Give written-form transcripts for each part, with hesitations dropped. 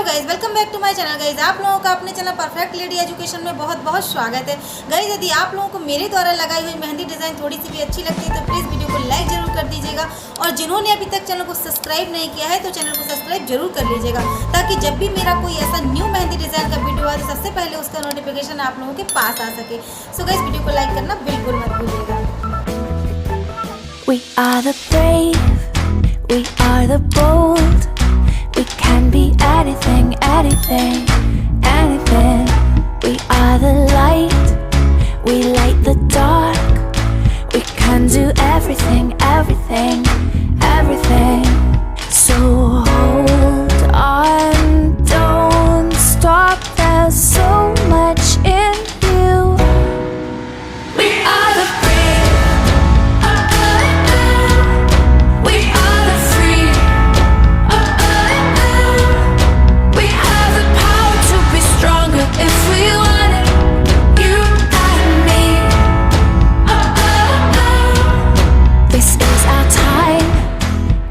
Guys, welcome back to my channel. Guys, आप लोगों का अपने चैनल परफेक्ट लेडी एजुकेशन में बहुत बहुत स्वागत है। गाइज, यदि आप लोगों को मेरे द्वारा लगाई हुई मेहंदी डिज़ाइन थोड़ी सी भी अच्छी लगती है तो प्लीज़ वीडियो को लाइक जरूर कर दीजिएगा, और जिन्होंने अभी तक चैनल को सब्सक्राइब नहीं किया है तो चैनल को सब्सक्राइब जरूर कर लीजिएगा, ताकि जब भी मेरा कोई ऐसा न्यू मेहंदी डिज़ाइन का वीडियो आए तो सबसे पहले उसका नोटिफिकेशन आप लोगों के पास आ सके। सो गाइज, वीडियो को लाइक करना बिल्कुल मत भूलिएगा। We are the brave, we are the bold. We can be anything, anything, anything. We are the light, we light the dark. We can do everything, everything, everything. So hold on, don't stop, there's so much in you. We are the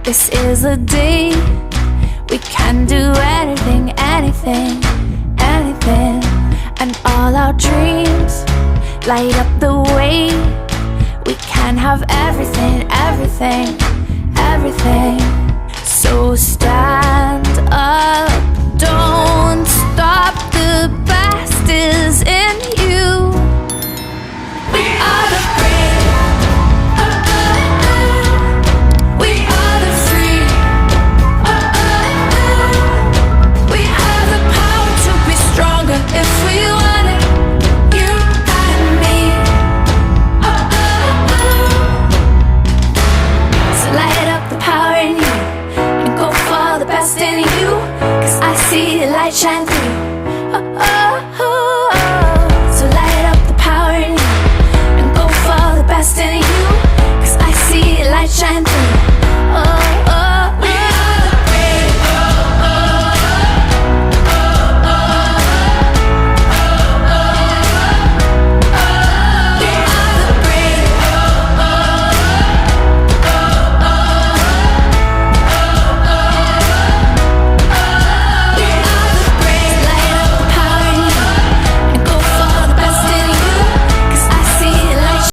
This is a day we can do anything, anything, anything. And all our dreams light up the way. We can have everything, everything, everything. So stand up, don't stop, the best is in you. We are the brave. If we want it, you and me. So light up the power in you and go for the best in you, 'cause I see the light shine through.